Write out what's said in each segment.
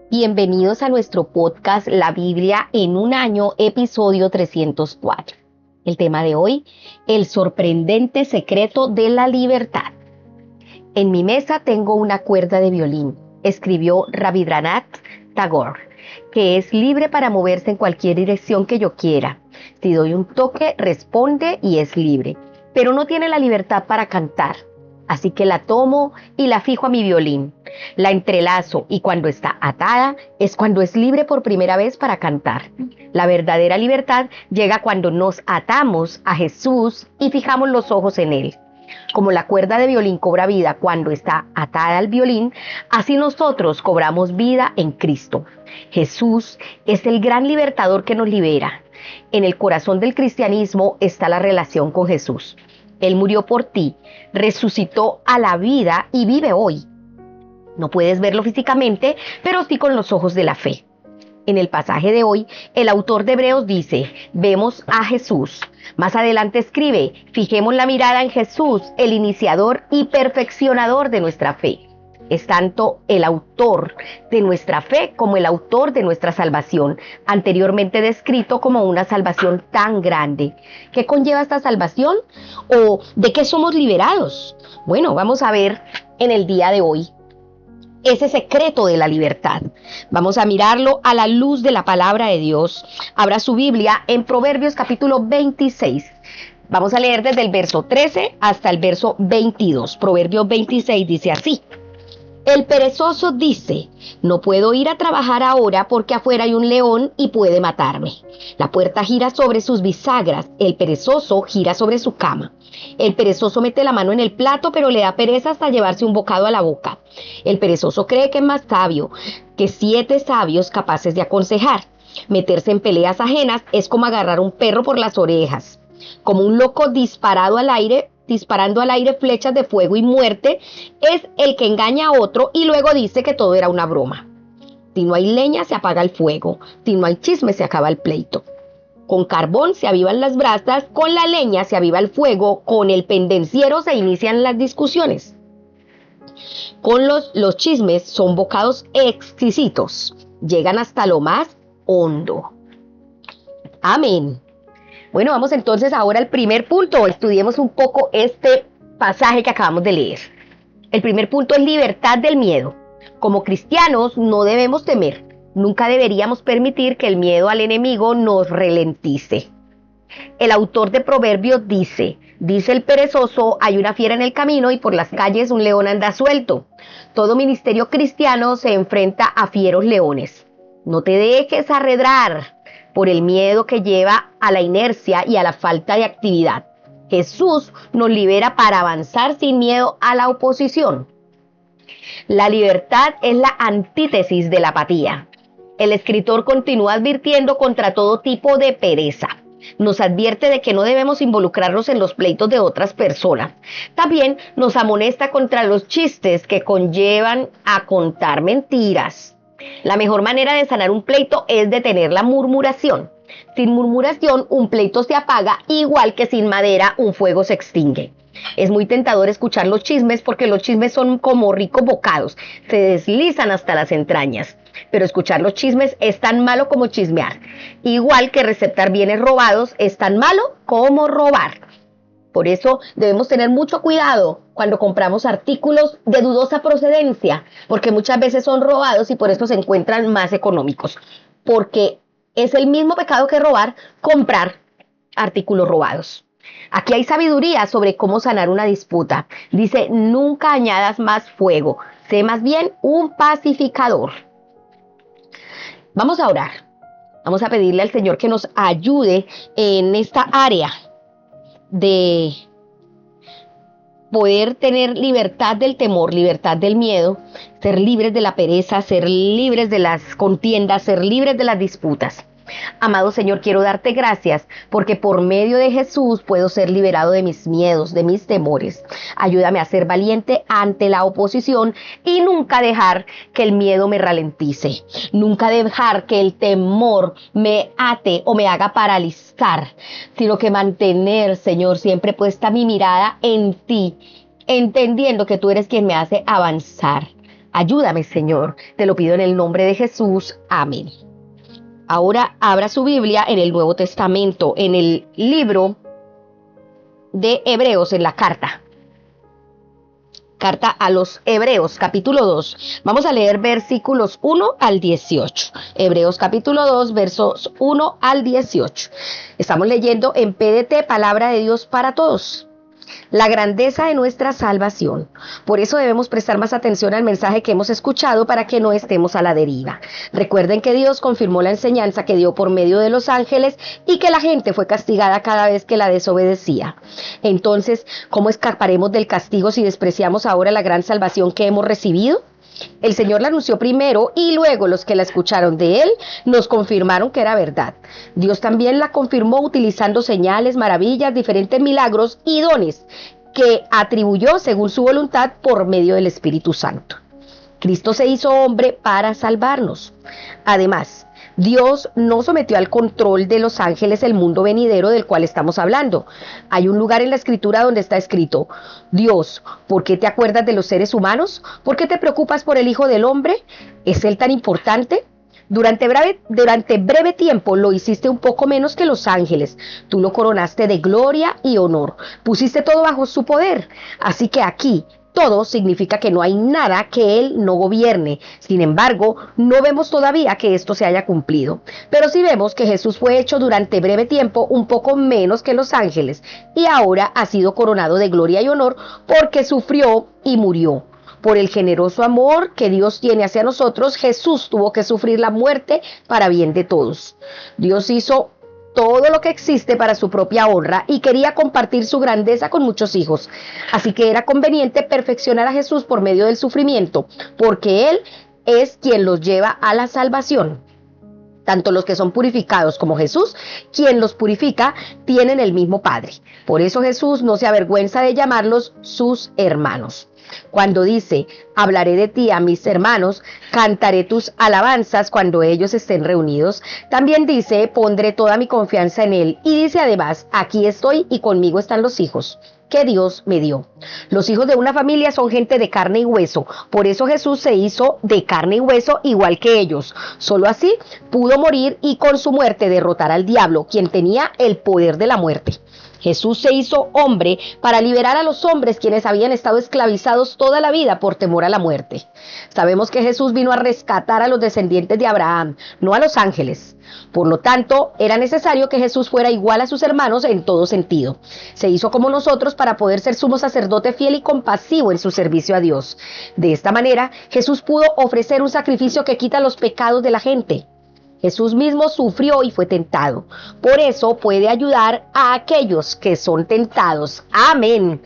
Bienvenidos a nuestro podcast La Biblia en un año, episodio 304. El tema de hoy, el sorprendente secreto de la libertad. En mi mesa tengo una cuerda de violín, escribió Rabindranath Tagore, que es libre para moverse en cualquier dirección que yo quiera. Si doy un toque, responde y es libre, pero no tiene la libertad para cantar. Así que la tomo y la fijo a mi violín. La entrelazo y cuando está atada es cuando es libre por primera vez para cantar. La verdadera libertad llega cuando nos atamos a Jesús y fijamos los ojos en Él. Como la cuerda de violín cobra vida cuando está atada al violín, así nosotros cobramos vida en Cristo. Jesús es el gran libertador que nos libera. En el corazón del cristianismo está la relación con Jesús. Él murió por ti, resucitó a la vida y vive hoy. No puedes verlo físicamente, pero sí con los ojos de la fe. En el pasaje de hoy, el autor de Hebreos dice, vemos a Jesús. Más adelante escribe, fijemos la mirada en Jesús, el iniciador y perfeccionador de nuestra fe. Es tanto el autor de nuestra fe como el autor de nuestra salvación, anteriormente descrito como una salvación tan grande. ¿Qué conlleva esta salvación? ¿O de qué somos liberados? Bueno, vamos a ver en el día de hoy ese secreto de la libertad. Vamos a mirarlo a la luz de la palabra de Dios. Abra su Biblia en Proverbios capítulo 26. Vamos a leer desde el verso 13 hasta el verso 22. Proverbios 26 dice así. El perezoso dice, no puedo ir a trabajar ahora porque afuera hay un león y puede matarme. La puerta gira sobre sus bisagras, el perezoso gira sobre su cama. El perezoso mete la mano en el plato, pero le da pereza hasta llevarse un bocado a la boca. El perezoso cree que es más sabio que 7 sabios capaces de aconsejar. Meterse en peleas ajenas es como agarrar un perro por las orejas. Como un loco disparando al aire flechas de fuego y muerte, es el que engaña a otro y luego dice que todo era una broma. Si no hay leña, se apaga el fuego. Si no hay chisme, se acaba el pleito. Con carbón se avivan las brasas, con la leña se aviva el fuego, con el pendenciero se inician las discusiones. Con los chismes son bocados exquisitos, llegan hasta lo más hondo. Amén. Bueno, vamos entonces ahora al primer punto. Estudiemos un poco este pasaje que acabamos de leer. El primer punto es libertad del miedo. Como cristianos no debemos temer. Nunca deberíamos permitir que el miedo al enemigo nos ralentice. El autor de Proverbios dice el perezoso, hay una fiera en el camino y por las calles un león anda suelto. Todo ministerio cristiano se enfrenta a fieros leones. No te dejes arredrar por el miedo que lleva a la inercia y a la falta de actividad. Jesús nos libera para avanzar sin miedo a la oposición. La libertad es la antítesis de la apatía. El escritor continúa advirtiendo contra todo tipo de pereza. Nos advierte de que no debemos involucrarnos en los pleitos de otras personas. También nos amonesta contra los chistes que conllevan a contar mentiras. La mejor manera de sanar un pleito es detener la murmuración. Sin murmuración, un pleito se apaga, igual que sin madera, un fuego se extingue. Es muy tentador escuchar los chismes porque los chismes son como ricos bocados, se deslizan hasta las entrañas. Pero escuchar los chismes es tan malo como chismear. Igual que receptar bienes robados es tan malo como robar. Por eso debemos tener mucho cuidado cuando compramos artículos de dudosa procedencia, porque muchas veces son robados y por eso se encuentran más económicos. Porque es el mismo pecado que robar, comprar artículos robados. Aquí hay sabiduría sobre cómo sanar una disputa. Dice, nunca añadas más fuego, sé más bien un pacificador. Vamos a orar. Vamos a pedirle al Señor que nos ayude en esta área de poder tener libertad del temor, libertad del miedo, ser libres de la pereza, ser libres de las contiendas, ser libres de las disputas. Amado Señor, quiero darte gracias porque por medio de Jesús puedo ser liberado de mis miedos, de mis temores. Ayúdame a ser valiente ante la oposición y nunca dejar que el miedo me ralentice. Nunca dejar que el temor me ate o me haga paralizar, sino que mantener, Señor, siempre puesta mi mirada en ti, entendiendo que tú eres quien me hace avanzar. Ayúdame, Señor. Te lo pido en el nombre de Jesús. Amén. Ahora abra su Biblia en el Nuevo Testamento, en el libro de Hebreos, en la carta a los Hebreos, capítulo 2. Vamos a leer versículos 1 al 18. Hebreos capítulo 2, versos 1 al 18. Estamos leyendo en PDT, Palabra de Dios para Todos. La grandeza de nuestra salvación. Por eso debemos prestar más atención al mensaje que hemos escuchado para que no estemos a la deriva. Recuerden que Dios confirmó la enseñanza que dio por medio de los ángeles y que la gente fue castigada cada vez que la desobedecía. Entonces, ¿cómo escaparemos del castigo si despreciamos ahora la gran salvación que hemos recibido? El Señor la anunció primero y luego los que la escucharon de Él nos confirmaron que era verdad. Dios también la confirmó utilizando señales, maravillas, diferentes milagros y dones que atribuyó según su voluntad por medio del Espíritu Santo. Cristo se hizo hombre para salvarnos. Además, Dios no sometió al control de los ángeles el mundo venidero del cual estamos hablando. Hay un lugar en la Escritura donde está escrito: Dios, ¿por qué te acuerdas de los seres humanos? ¿Por qué te preocupas por el Hijo del Hombre? ¿Es Él tan importante? Durante breve tiempo lo hiciste un poco menos que los ángeles. Tú lo coronaste de gloria y honor. Pusiste todo bajo su poder. Así que aquí todo significa que no hay nada que Él no gobierne. Sin embargo, no vemos todavía que esto se haya cumplido. Pero sí vemos que Jesús fue hecho durante breve tiempo un poco menos que los ángeles y ahora ha sido coronado de gloria y honor porque sufrió y murió. Por el generoso amor que Dios tiene hacia nosotros, Jesús tuvo que sufrir la muerte para bien de todos. Dios hizo todo lo que existe para su propia honra y quería compartir su grandeza con muchos hijos. Así que era conveniente perfeccionar a Jesús por medio del sufrimiento, porque Él es quien los lleva a la salvación. Tanto los que son purificados como Jesús, quien los purifica, tienen el mismo Padre. Por eso Jesús no se avergüenza de llamarlos sus hermanos. Cuando dice, hablaré de ti a mis hermanos, cantaré tus alabanzas cuando ellos estén reunidos, también dice, pondré toda mi confianza en Él. Y dice además, aquí estoy y conmigo están los hijos que Dios me dio. Los hijos de una familia son gente de carne y hueso. Por eso Jesús se hizo de carne y hueso igual que ellos. Solo así pudo morir y con su muerte derrotar al diablo, quien tenía el poder de la muerte. Jesús se hizo hombre para liberar a los hombres quienes habían estado esclavizados toda la vida por temor a la muerte. Sabemos que Jesús vino a rescatar a los descendientes de Abraham, no a los ángeles. Por lo tanto, era necesario que Jesús fuera igual a sus hermanos en todo sentido. Se hizo como nosotros para poder ser sumo sacerdote fiel y compasivo en su servicio a Dios. De esta manera, Jesús pudo ofrecer un sacrificio que quita los pecados de la gente. Jesús mismo sufrió y fue tentado. Por eso puede ayudar a aquellos que son tentados. Amén.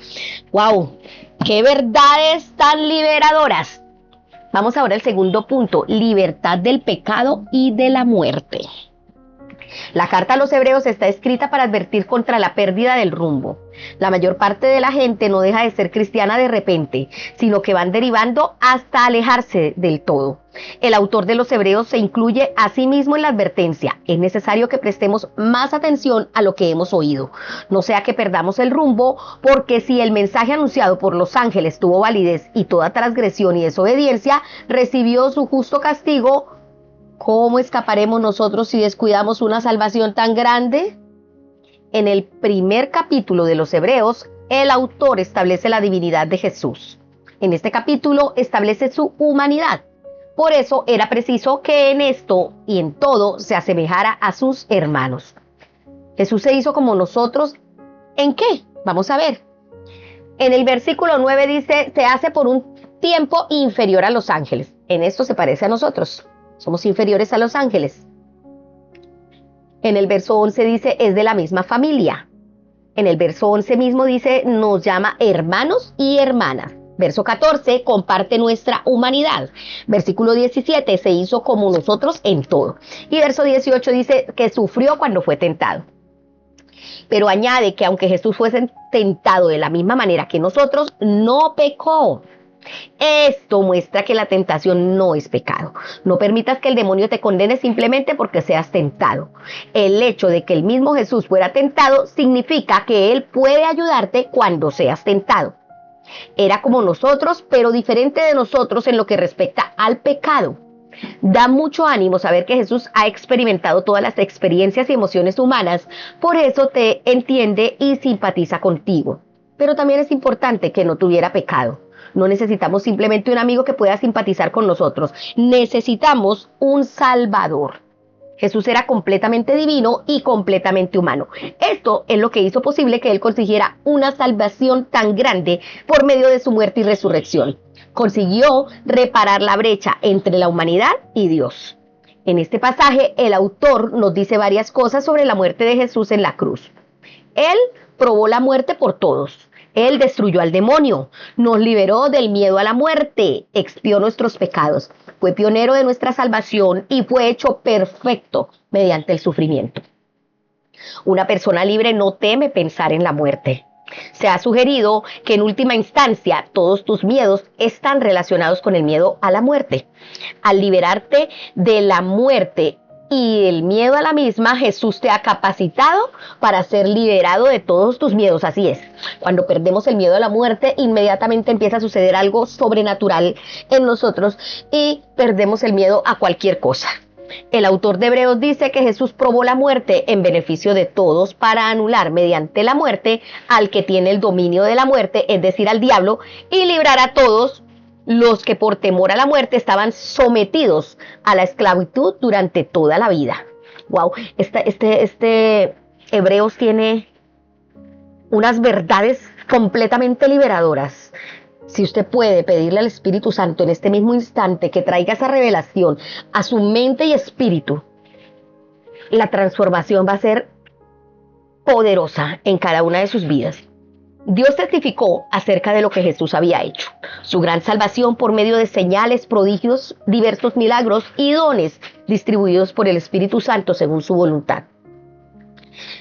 ¡Wow! ¡Qué verdades tan liberadoras! Vamos ahora al segundo punto, libertad del pecado y de la muerte. La carta a los Hebreos está escrita para advertir contra la pérdida del rumbo. La mayor parte de la gente no deja de ser cristiana de repente, sino que van derivando hasta alejarse del todo. El autor de los Hebreos se incluye a sí mismo en la advertencia. Es necesario que prestemos más atención a lo que hemos oído. No sea que perdamos el rumbo, porque si el mensaje anunciado por los ángeles tuvo validez y toda transgresión y desobediencia recibió su justo castigo, ¿cómo escaparemos nosotros si descuidamos una salvación tan grande? En el primer capítulo de los Hebreos, el autor establece la divinidad de Jesús. En este capítulo establece su humanidad. Por eso era preciso que en esto y en todo se asemejara a sus hermanos. Jesús se hizo como nosotros. ¿En qué? Vamos a ver. En el versículo 9 dice, se hace por un tiempo inferior a los ángeles. En esto se parece a nosotros. Somos inferiores a los ángeles. En el verso 11 dice, es de la misma familia. En el verso 11 mismo dice, nos llama hermanos y hermanas. Verso 14, comparte nuestra humanidad. Versículo 17, se hizo como nosotros en todo. Y verso 18 dice que sufrió cuando fue tentado. Pero añade que aunque Jesús fuese tentado de la misma manera que nosotros, no pecó. Esto muestra que la tentación no es pecado. No permitas que el demonio te condene simplemente porque seas tentado. El hecho de que el mismo Jesús fuera tentado significa que Él puede ayudarte cuando seas tentado. Era como nosotros, pero diferente de nosotros en lo que respecta al pecado. Da mucho ánimo saber que Jesús ha experimentado todas las experiencias y emociones humanas, por eso te entiende y simpatiza contigo. Pero también es importante que no tuviera pecado. No necesitamos simplemente un amigo que pueda simpatizar con nosotros, necesitamos un Salvador. Jesús era completamente divino y completamente humano. Esto es lo que hizo posible que Él consiguiera una salvación tan grande por medio de su muerte y resurrección. Consiguió reparar la brecha entre la humanidad y Dios. En este pasaje, el autor nos dice varias cosas sobre la muerte de Jesús en la cruz. Él probó la muerte por todos. Él destruyó al demonio, nos liberó del miedo a la muerte, expió nuestros pecados, fue pionero de nuestra salvación y fue hecho perfecto mediante el sufrimiento. Una persona libre no teme pensar en la muerte. Se ha sugerido que en última instancia todos tus miedos están relacionados con el miedo a la muerte. Al liberarte de la muerte y el miedo a la misma, Jesús te ha capacitado para ser liberado de todos tus miedos. Así es, cuando perdemos el miedo a la muerte, inmediatamente empieza a suceder algo sobrenatural en nosotros y perdemos el miedo a cualquier cosa. El autor de Hebreos dice que Jesús probó la muerte en beneficio de todos para anular mediante la muerte al que tiene el dominio de la muerte, es decir, al diablo, y librar a todos los que por temor a la muerte estaban sometidos a la esclavitud durante toda la vida. Wow, este Hebreos tiene unas verdades completamente liberadoras. Si usted puede pedirle al Espíritu Santo en este mismo instante que traiga esa revelación a su mente y espíritu, la transformación va a ser poderosa en cada una de sus vidas. Dios testificó acerca de lo que Jesús había hecho, su gran salvación por medio de señales, prodigios, diversos milagros y dones distribuidos por el Espíritu Santo según su voluntad.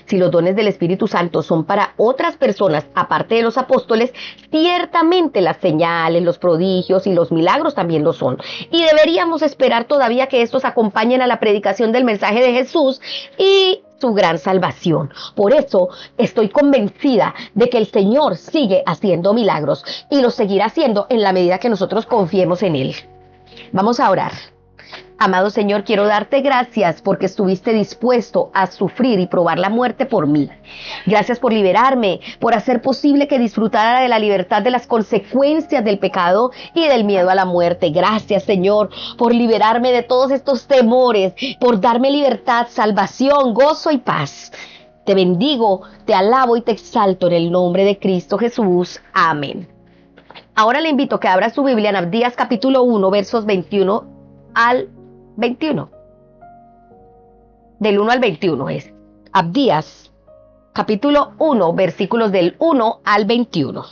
Si los dones del Espíritu Santo son para otras personas, aparte de los apóstoles, ciertamente las señales, los prodigios y los milagros también lo son. Y deberíamos esperar todavía que estos acompañen a la predicación del mensaje de Jesús y su gran salvación. Por eso estoy convencida de que el Señor sigue haciendo milagros y los seguirá haciendo en la medida que nosotros confiemos en Él. Vamos a orar. Amado Señor, quiero darte gracias porque estuviste dispuesto a sufrir y probar la muerte por mí. Gracias por liberarme, por hacer posible que disfrutara de la libertad de las consecuencias del pecado y del miedo a la muerte. Gracias, Señor, por liberarme de todos estos temores, por darme libertad, salvación, gozo y paz. Te bendigo, te alabo y te exalto en el nombre de Cristo Jesús. Amén. Ahora le invito a que abra su Biblia en Abdías capítulo 1, versos 21 al 21. Del 1 al 21 es. Abdías, capítulo 1, versículos del 1 al 21.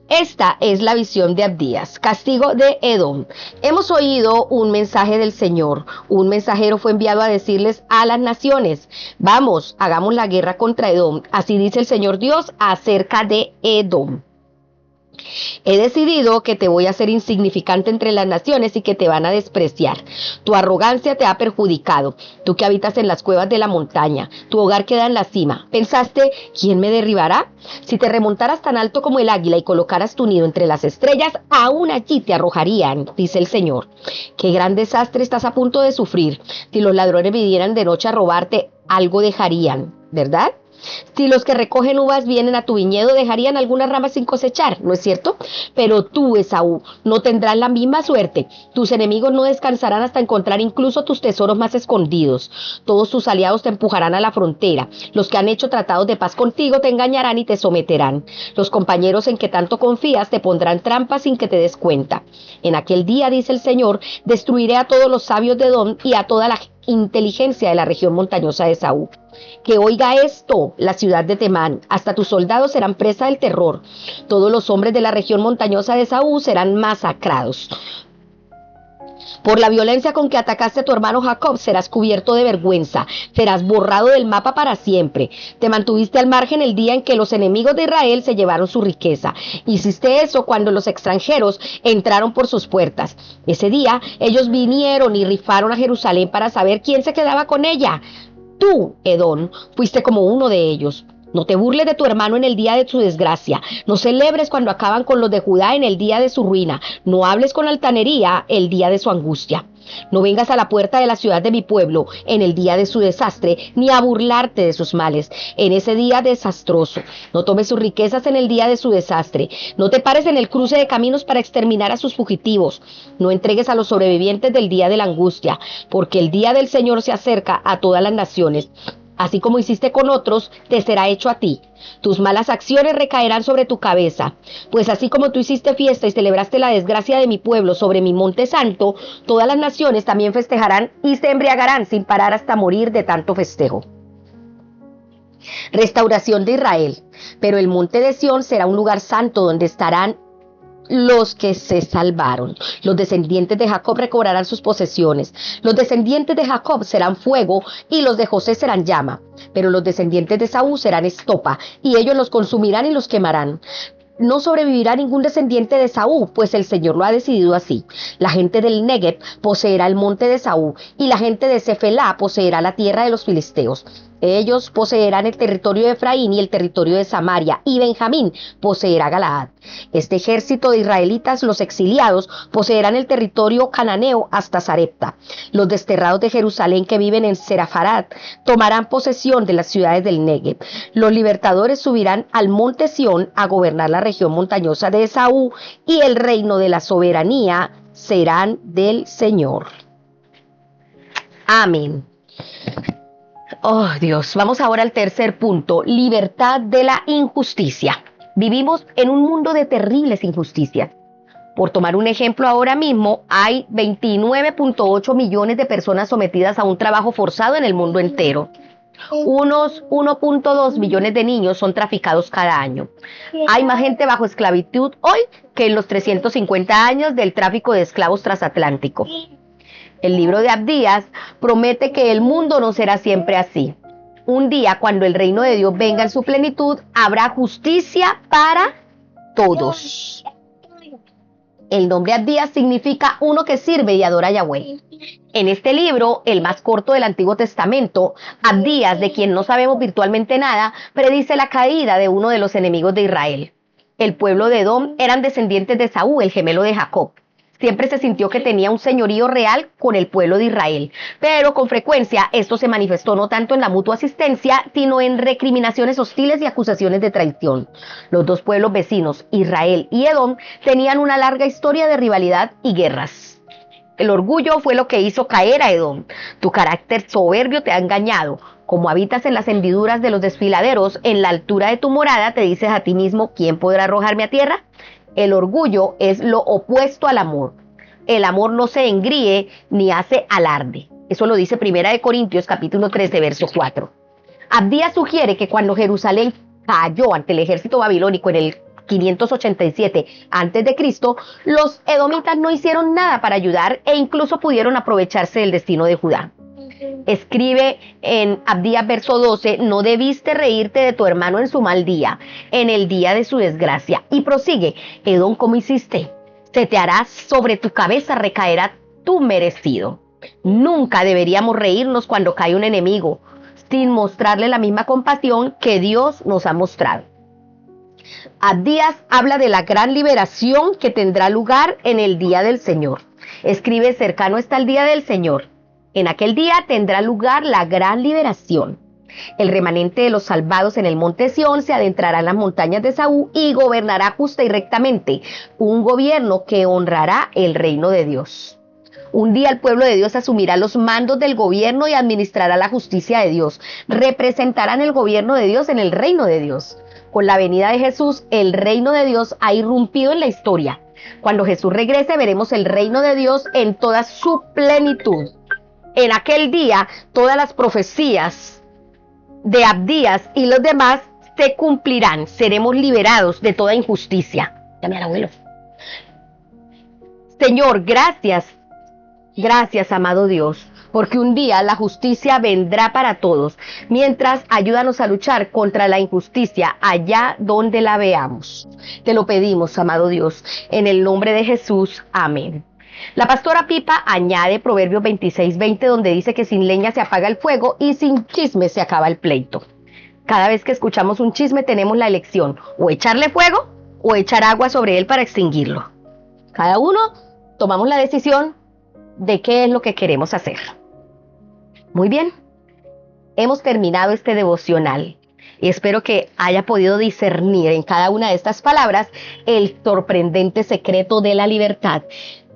Esta es la visión de Abdías, castigo de Edom. Hemos oído un mensaje del Señor. Un mensajero fue enviado a decirles a las naciones: vamos, hagamos la guerra contra Edom. Así dice el Señor Dios acerca de Edom. He decidido que te voy a hacer insignificante entre las naciones y que te van a despreciar. Tu arrogancia te ha perjudicado. Tú que habitas en las cuevas de la montaña, tu hogar queda en la cima. ¿Pensaste, quién me derribará? Si te remontaras tan alto como el águila y colocaras tu nido entre las estrellas, aún allí te arrojarían, dice el Señor. Qué gran desastre estás a punto de sufrir. Si los ladrones vinieran de noche a robarte, algo dejarían, ¿verdad? Si los que recogen uvas vienen a tu viñedo, dejarían algunas ramas sin cosechar, ¿no es cierto? Pero tú, Esaú, no tendrás la misma suerte. Tus enemigos no descansarán hasta encontrar incluso tus tesoros más escondidos. Todos tus aliados te empujarán a la frontera. Los que han hecho tratados de paz contigo te engañarán y te someterán. Los compañeros en que tanto confías te pondrán trampas sin que te des cuenta. En aquel día, dice el Señor, destruiré a todos los sabios de Edom y a toda la inteligencia de la región montañosa de Esaú. Que oiga esto la ciudad de Temán, hasta tus soldados serán presa del terror. Todos los hombres de la región montañosa de Esaú serán masacrados. Por la violencia con que atacaste a tu hermano Jacob, serás cubierto de vergüenza, serás borrado del mapa para siempre. Te mantuviste al margen el día en que los enemigos de Israel se llevaron su riqueza. Hiciste eso cuando los extranjeros entraron por sus puertas. Ese día ellos vinieron y rifaron a Jerusalén para saber quién se quedaba con ella. Tú, Edom, fuiste como uno de ellos. No te burles de tu hermano en el día de su desgracia. No celebres cuando acaban con los de Judá en el día de su ruina. No hables con altanería el día de su angustia. No vengas a la puerta de la ciudad de mi pueblo en el día de su desastre, ni a burlarte de sus males en ese día desastroso. No tomes sus riquezas en el día de su desastre. No te pares en el cruce de caminos para exterminar a sus fugitivos. No entregues a los sobrevivientes del día de la angustia, porque el día del Señor se acerca a todas las naciones. Así como hiciste con otros, te será hecho a ti. Tus malas acciones recaerán sobre tu cabeza. Pues así como tú hiciste fiesta y celebraste la desgracia de mi pueblo sobre mi monte santo, todas las naciones también festejarán y se embriagarán sin parar hasta morir de tanto festejo. Restauración de Israel. Pero el monte de Sión será un lugar santo donde estarán los que se salvaron. Los descendientes de Jacob recobrarán sus posesiones. Los descendientes de Jacob serán fuego y los de José serán llama. Pero los descendientes de Saúl serán estopa y ellos los consumirán y los quemarán. No sobrevivirá ningún descendiente de Saúl, pues el Señor lo ha decidido así. La gente del Negev poseerá el monte de Saúl y la gente de Cefelá poseerá la tierra de los filisteos. Ellos poseerán el territorio de Efraín y el territorio de Samaria, y Benjamín poseerá Galaad. Este ejército de israelitas, los exiliados, poseerán el territorio cananeo hasta Sarepta. Los desterrados de Jerusalén que viven en Serafarat tomarán posesión de las ciudades del Negev. Los libertadores subirán al monte Sión a gobernar la región montañosa de Esaú, y el reino de la soberanía serán del Señor. Amén. Oh Dios, vamos ahora al tercer punto, libertad de la injusticia. Vivimos en un mundo de terribles injusticias. Por tomar un ejemplo, ahora mismo hay 29.8 millones de personas sometidas a un trabajo forzado en el mundo entero. Unos 1.2 millones de niños son traficados cada año. Hay más gente bajo esclavitud hoy que en los 350 años del tráfico de esclavos transatlántico. El libro de Abdías promete que el mundo no será siempre así. Un día, cuando el reino de Dios venga en su plenitud, habrá justicia para todos. El nombre Abdías significa uno que sirve y adora a Yahweh. En este libro, el más corto del Antiguo Testamento, Abdías, de quien no sabemos virtualmente nada, predice la caída de uno de los enemigos de Israel. El pueblo de Edom eran descendientes de Saúl, el gemelo de Jacob. Siempre se sintió que tenía un señorío real con el pueblo de Israel, pero con frecuencia esto se manifestó no tanto en la mutua asistencia, sino en recriminaciones hostiles y acusaciones de traición. Los dos pueblos vecinos, Israel y Edom, tenían una larga historia de rivalidad y guerras. El orgullo fue lo que hizo caer a Edom. Tu carácter soberbio te ha engañado. Como habitas en las hendiduras de los desfiladeros, en la altura de tu morada te dices a ti mismo, ¿quién podrá arrojarme a tierra? El orgullo es lo opuesto al amor. El amor no se engríe ni hace alarde. Eso lo dice 1 Corintios capítulo 13, verso 4. Abdías sugiere que cuando Jerusalén cayó ante el ejército babilónico en el 587 a.C., los edomitas no hicieron nada para ayudar e incluso pudieron aprovecharse del destino de Judá. Escribe en Abdías verso 12, no debiste reírte de tu hermano en su mal día, en el día de su desgracia. Y prosigue, Edom, ¿cómo hiciste? Se te hará sobre tu cabeza, recaerá tu merecido. Nunca deberíamos reírnos cuando cae un enemigo, sin mostrarle la misma compasión que Dios nos ha mostrado. Abdías habla de la gran liberación que tendrá lugar en el día del Señor. Escribe, cercano está el día del Señor. En aquel día tendrá lugar la gran liberación. El remanente de los salvados en el monte Sión se adentrará en las montañas de Saúl y gobernará justa y rectamente, un gobierno que honrará el reino de Dios. Un día el pueblo de Dios asumirá los mandos del gobierno y administrará la justicia de Dios. Representarán el gobierno de Dios en el reino de Dios. Con la venida de Jesús, el reino de Dios ha irrumpido en la historia. Cuando Jesús regrese, veremos el reino de Dios en toda su plenitud. En aquel día, todas las profecías de Abdías y los demás se cumplirán. Seremos liberados de toda injusticia. Llame al abuelo. Señor, gracias. Gracias, amado Dios, porque un día la justicia vendrá para todos. Mientras, ayúdanos a luchar contra la injusticia allá donde la veamos. Te lo pedimos, amado Dios, en el nombre de Jesús. Amén. La pastora Pipa añade Proverbios 26:20, donde dice que sin leña se apaga el fuego y sin chisme se acaba el pleito. Cada vez que escuchamos un chisme tenemos la elección, o echarle fuego o echar agua sobre él para extinguirlo. Cada uno tomamos la decisión de qué es lo que queremos hacer. Muy bien, hemos terminado este devocional y espero que haya podido discernir en cada una de estas palabras el sorprendente secreto de la libertad.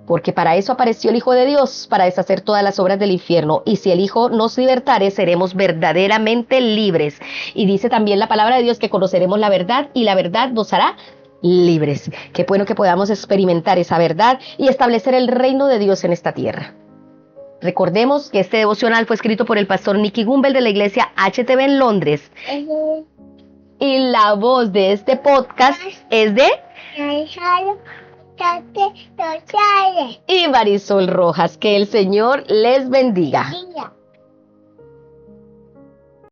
Porque para eso apareció el Hijo de Dios, para deshacer todas las obras del infierno. Y si el Hijo nos libertare, seremos verdaderamente libres. Y dice también la palabra de Dios que conoceremos la verdad y la verdad nos hará libres. Qué bueno que podamos experimentar esa verdad y establecer el reino de Dios en esta tierra. Recordemos que este devocional fue escrito por el pastor Nicky Gumbel de la iglesia HTB en Londres. Y la voz de este podcast es de y Marisol Rojas. Que el Señor les bendiga.